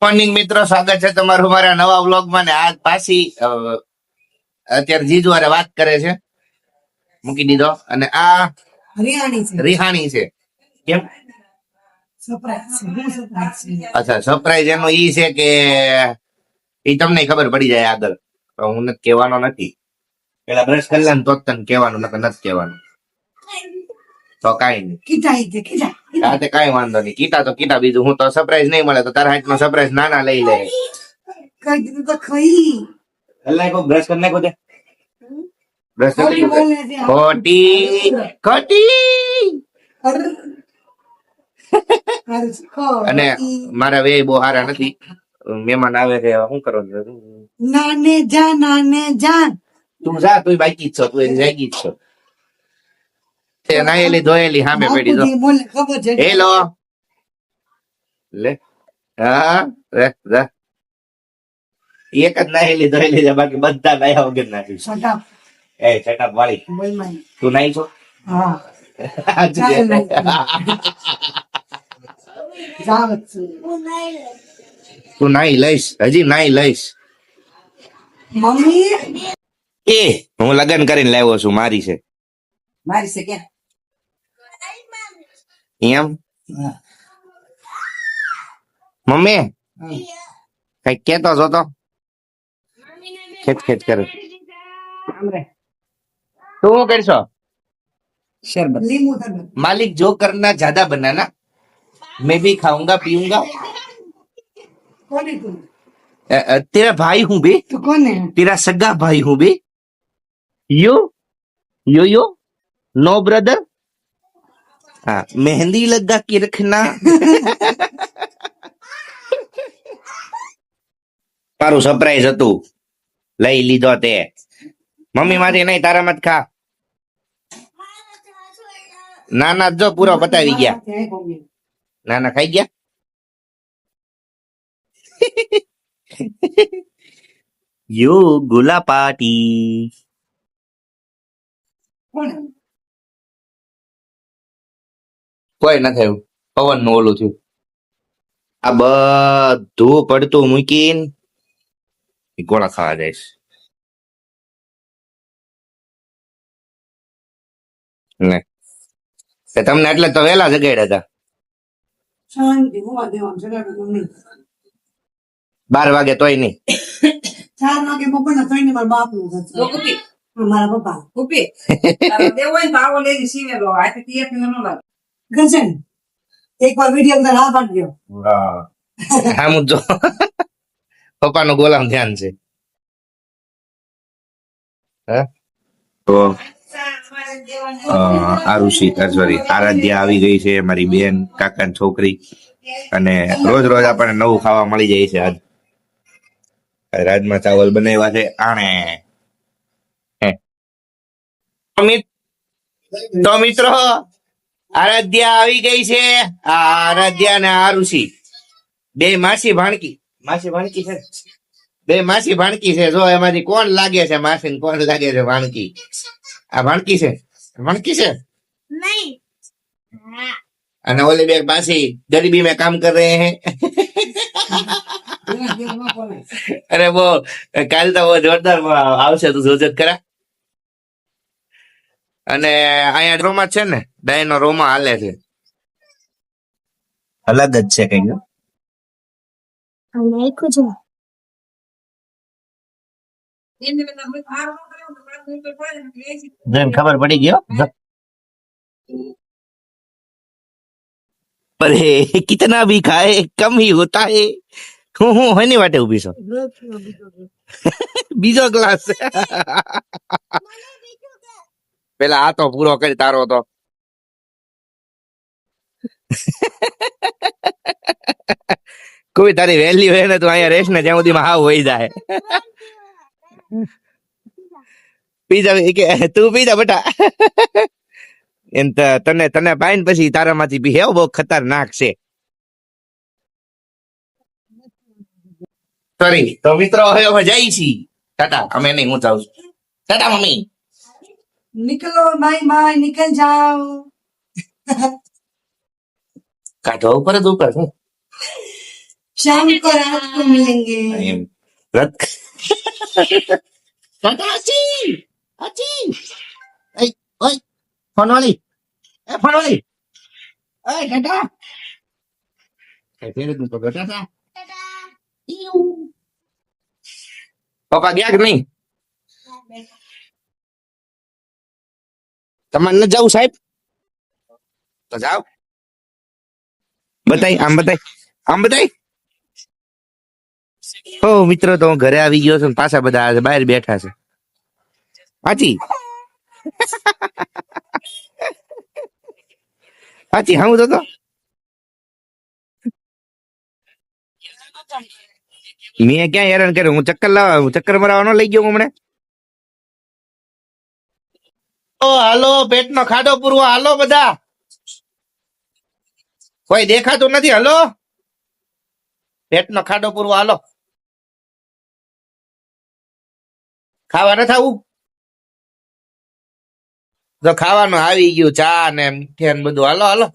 Morning મિત્રો, સ્વાગત છે તમારું મારા નવા વ્લોગમાં. ને આજ પાછી અત્યારે જીજવારે વાત કરે છે, મૂકી દીધો. અને આ રિહાણી છે. કેમ? અચ્છા, સરપ્રાઈઝ એનો ઈ છે કે ઈ તમને ખબર પડી જાય આગળ. હું નથી કહેવાનો નથી. પેલા બ્રશ કરી લે તો તને કહેવાનું, નથી કહેવાનું. તો કઈ નહીં, હા તે કઈ વાંધો નહીં. કીટા તો કીટા, બીજું હું તો સરપ્રાઈઝ નહીં મળે તો તારા હાથમાં સરપ્રાઈઝ નાના લઈ લે. અલ્લાહ કો બ્રશ કરને કો દે, બ્રશ કરી ખોટી ખોટી. અને મારા વે બહુ હારા નથી. મહેમાન આવે છે, શું કરો? નાને જા તું જા, તું બાકી જ છો, તું એની જાગી જ છો. નાયેલી ધોયેલી સામે પડી દો. હેલો લે, હા રે જા. એક જ નાયેલી ધોયેલી છે, બાકી બધા નાયા વગર નાખી. એ છટાપ વાળી તું નાઈ છો? તું નાઈ લઈશ, હજી નાઈ લઈશ. મમ્મી એ હું લગ્ન કરીને લાવ્યો છું, મારી છે. મારી છે ક્યાં? એમ મમ્મી કઈ કેતો છો તો ખેચ ખેચ કરે. તું શું કરશો? शरबत नींबू शरबत। मालिक जो करना ज्यादा बनाना, मैं भी खाऊंगा पीऊंगा। कौन है तू? तेरा भाई हूँ बे, तो कौन है? तेरा सगा भाई हूँ बे। यो यो यो नो ब्रदर। हाँ, मेहंदी लगा के रखना। તારું સરપ્રાઈઝ હતું, લઈ લીધો તે. મમ્મી માટે નહીં, તારા મત ખા. નાના જો પૂરો પતાવી ગયા. નાના ખાઈ ગયા. યો ગુલા પાટી. કોઈ ન થયું, પવન નું ઓલું થયું. આ બધું પડતું મૂકીને ગોળા ખાવા જઈશ. ને તમને એટલે તો વેલા જગાડ્યા હતા. શાંતિ હોવા દેવાનું છે મમ્મી. 12 વાગે તોય નહીં. 4 વાગે બપોરના ત્રણ મારા બાપ નું થશે. મારા પપ્પા કુપી દેવો હોય તો આવો લેજી સીવેલો આ તો ટીએફ નો લાગે ગજન. એકવાર વિડિયો અંદર આ પાડજો. હા મુજો પપ્પા નો ગોલામ ધ્યાન છે. તો આરુષિ સોરી આરાધ્યા આવી ગઈ છે, મારી બેન, કાકાની છોકરી. અને રોજ રોજ આપણને નવું ખાવા મળી જાય છે. આજ રાજમા ચાવલ બનાવ્યા છે. આણે તો મિત્રો આરાધ્યા આવી ગઈ છે. આરાધ્યા ને આરુષિ બે માસી ભાણકી છે. બે માસી ભાણકી છે. જો એમાંથી કોણ લાગે છે માસી ને કોણ લાગે છે ભાણકી? આ ભાણકી છે. ભાણકી છે નહીં. અને ઓલી બે પાછી गरीबी में काम कर रहे हैं. અરે वो કાલ તો वो જોરદાર આવશે, તું જોજે ખરા. અને અહીંયા રોમા છે ને, ડાયનો રોમા હાલે છે. અલગ જ છે કઈ. ખબર પડી ગયો. અરે કિતના ભી ખાए કમ ही होता है. હું એની વાટે ઉભી છો? બીજો ગ્લાસ. પેલા આ તો પૂરો કરી તારો તો. કોઈ તારી વેલ્યુ હોય ને તું અહીંયા રેસ ને જ્યાં સુધીમાં હાવ હોય જાય. પીઝા કે તું પીઝા બેટા. એમ તને તને પાઈને પછી તારામાંથી બી હેવ બહુ ખતરનાક છે. સોરી. તો મિત્રો હવે અમે જઈ છીએ. ટાટા. અમે નહીં, હું જાઉં છું. ટાટા મમ્મી. निकलो बाय बाय निकल जाओ. કાઢો ઉપર જ ઉપર. शाम को रात को मिलेंगे રદ ટાટા આચી આચી એ ઓય ફોનવાળી એ ફોનવાળી એ ટાટા એ ફેર તું તો ટાટા પપ્પા ગયા કે નહીં તમારે ન જવું સાહેબ તો જાઓ બતાય આમ બતાય ઓ મિત્રો તો હું ઘરે આવી ગયો છું ને પાછા બધા બહાર બેઠા છે હાચી હાચી હું તો મેં ક્યાં હેરાન કર્યું હું ચક્કર મરાવાનો લઈ ગયો હમણે ઓ હાલો પેટનો ખાડો પૂરવા હાલો બધા કોઈ દેખાતું નથી હાલો પેટનો ખાડો પૂરવા હાલો ખાવા ન થાવું તો ખાવાનું આવી ગયું ચા ને મીઠાઈ ને બધું હાલો હાલો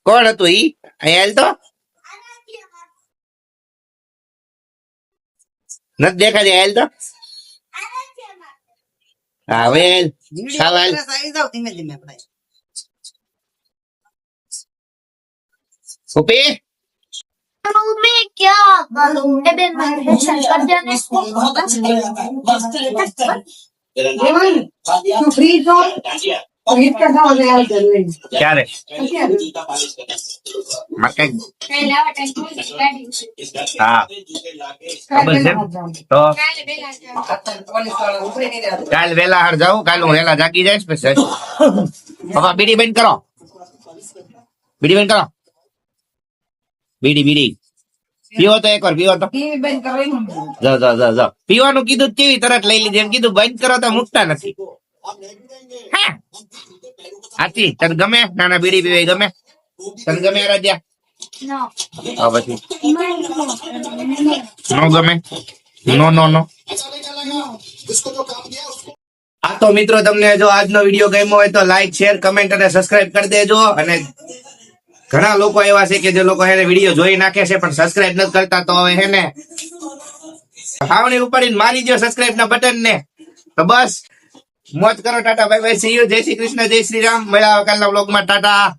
કોણ હતું ઈ અહીંયા હાલ તો નથી દેખાતી હાલ તો હા હવે ખાવા હાલ. ધીમે ધીમે ઉપી मैं क्या करूं बेबे मैं फैशन कर जाने તું ફ્રી છો ગીત કથાઓ ને યાદ કરી ક્યારે અત્યારે મારે કઈ पहले आवा टाइम को गाड़ी હા ખબર છે તો काले बेला કાલ વેલા હાર જાઉં કાલ હું વેલા જાગી જઈશ પછી પપ્પા બીડી બંધ કરો બીડી બંધ કરો બીડી પીવો તો એકવાર પીવો તો ટીવી બંધ કરવાનું જાઓ પીવાનું કીધું તો કેવી તરત લઈ લીધી એમ કીધું બંધ કરો તો મૂકતા નથી હા આથી તને ગમે નાના બીડી પીવાય ગમે તને ગમે આરાધ્યા नो હા પછી નો ગમે નો હા તો મિત્રો તમને જો આજનો વિડીયો ગમ્યો હોય તો લાઈક શેર કમેન્ટ અને સબસ્ક્રાઇબ કરી દેજો અને ઘણા લોકો એવા છે કે જે લોકો એને વિડીયો જોઈ નાખે છે પણ સબસ્ક્રાઇબ નથી કરતા તો હવે હે ને હાવણી ઉપાડીને મારી દો સબસ્ક્રાઇબ ના બટન ને તો બસ મોજ કરો Tata bye bye see you જય શ્રી કૃષ્ણ જય શ્રી રામ મળ્યા કાલના વ્લોગમાં ટાટા